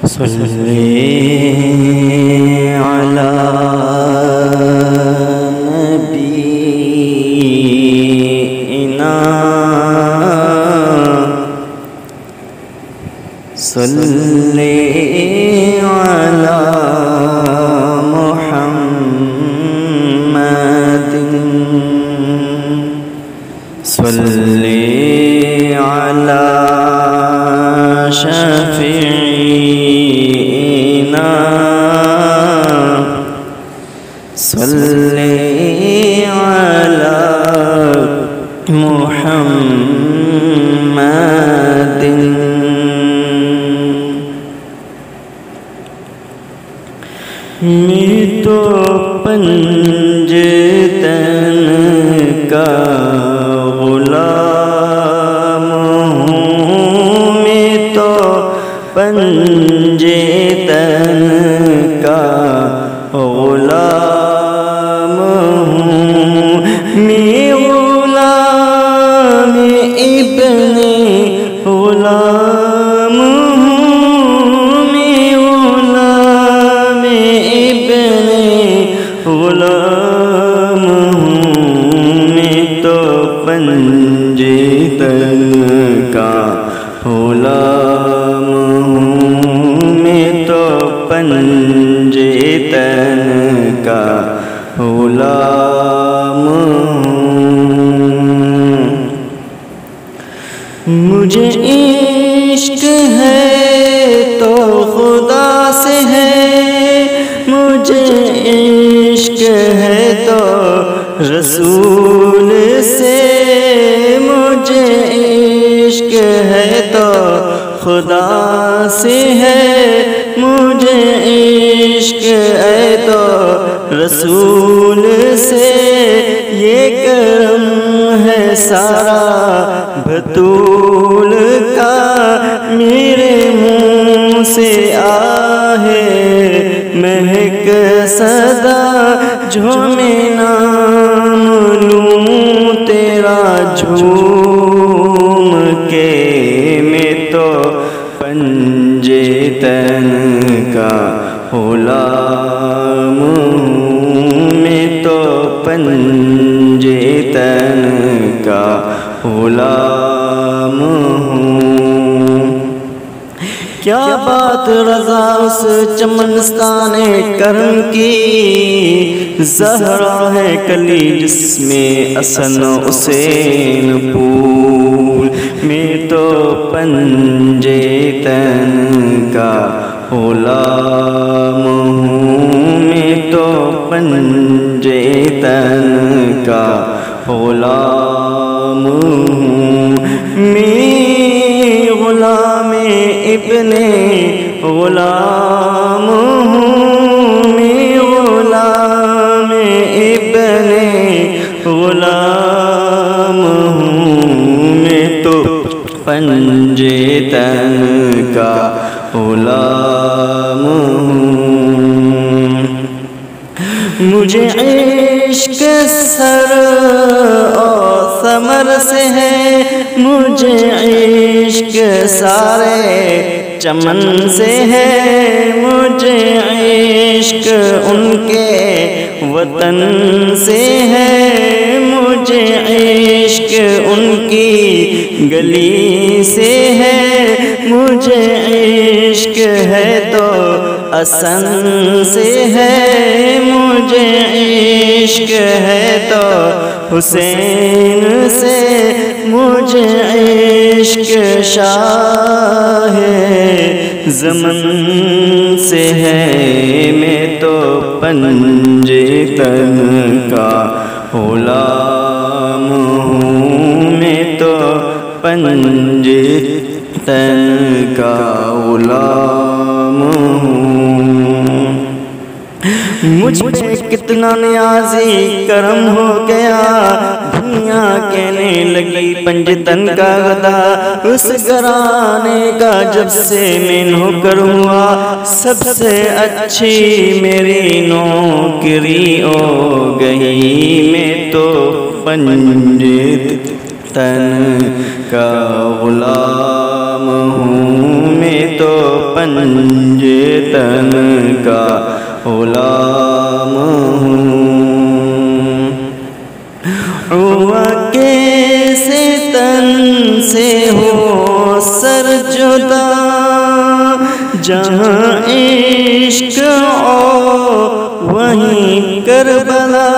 صلی علی نبینا صلی علی محمد صلی علی شفیعنا صلی علی محمد میں تو پنجتن کا غلام ہوں، میں تو پنجتن کا غلام ہوں، میں غلام ابن غلام ہوں، میں غلام ابن غلام ہوں، میں تو پنجتن کا غلام ہوں، میں تو پنجتن کا غلام ہوں۔ مجھے عشق ہے تو خدا سے ہے، مجھے عشق ہے تو رسول سے، مجھے عشق ہے تو خدا سے ہے، مجھے عشق ہے تو رسول سے، یہ کرم ہے سارا بطول کا، میرے منہ سے آہے مہک صدا، جو میں نام لوں تیرا جھوم کے، میں تو پنجتن کا غلام ہوں، میں تو پنجتن کا غلام ہوں۔ کیا بات رضا اس چمنستان کرم کی، زہرا ہے کلی جس میں حسن حسین پھول، میں تو پنجتن کا غلام ہوں، میں تو پنجتن کا غلام ہوں، میں غلام ابن غلام ہوں، میں غلام ابن غلام ہوں، میں تو پنجتن کا غلام ہوں۔ مجھے عشق سر اور ثمر سے ہے، مجھے عشق سارے چمن سے ہے، مجھے عشق ان کے وطن سے ہے، مجھے عشق ان کی گلی سے ہے، مجھے عشق ہے تو حسن سے ہے، مجھے عشق ہے تو حسین سے، مجھے عشق شاہ زمن سے ہے، میں تو پنجتن کا غلام ہوں، میں تو پنجتن کا غلام ہوں۔ مجھ پہ کتنا نیازی کرم ہو گیا، دنیا کہنے لگی پنجتن کا غدا، اس گھرانے کا جب سے میں نوکر ہوا، سب سے اچھی میری نوکری ہو گئی، میں تو پنجتن کا غلام ہوں، میں تو پنجتن تن کا غلام ہوں۔ ہوا کیسے تن سے ہو سر جدا، جہاں عشق اور وہیں کربلا،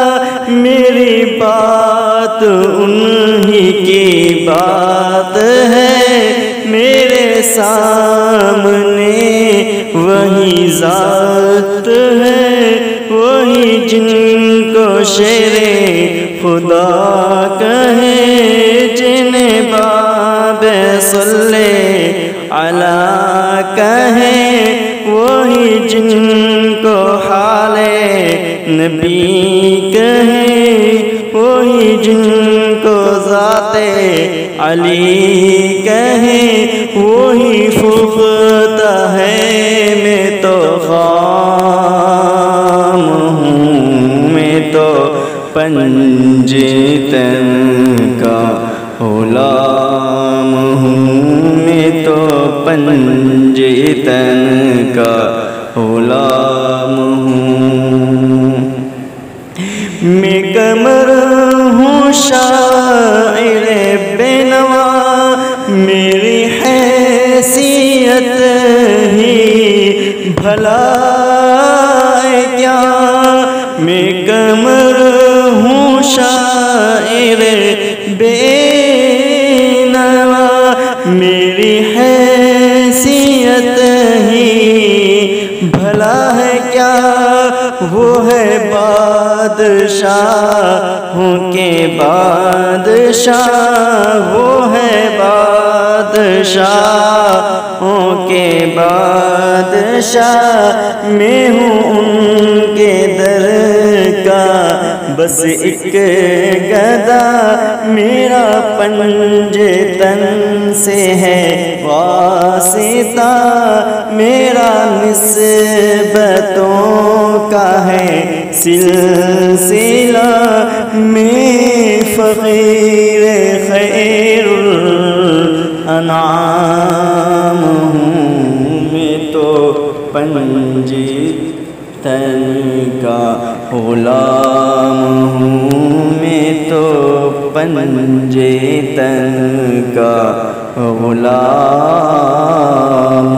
میری بات انہی کی بات ہے، میرے سامنے وہی ذات ہے، وہی جن کو شیر خدا کہے، جنہیں باب صلی علی کہے، وہی جن کو حال نبی کہے، وہی جن کو ذات علی کہے، وہی پختہ ہے میں تو خام ہوں، میں تو پنجے تن کا غلام ہوں، میں تو پنجے تن کا غلام ہوں۔ میں قمر ہوں شاعر بے نوا، میری حیثیت ہی بھلا ہے کیا، میں قمر ہوں شاعر بے نوا، میری حیثیت ہی بھلا ہے کیا، وہ ہے بادشاہوں کے بادشاہ، وہ ہے بادشاہوں کے بادشاہ، میں ہوں ان کے در کا بس ایک گدا، میرا پنجے تن سے ہے واسطہ، میرا نسبتوں کا ہے سلسلہ، میں فقیر خیر الانعام ہوں، میں تو پنجے تن کا غلام ہوں، میں تو پنجے تن کا غلام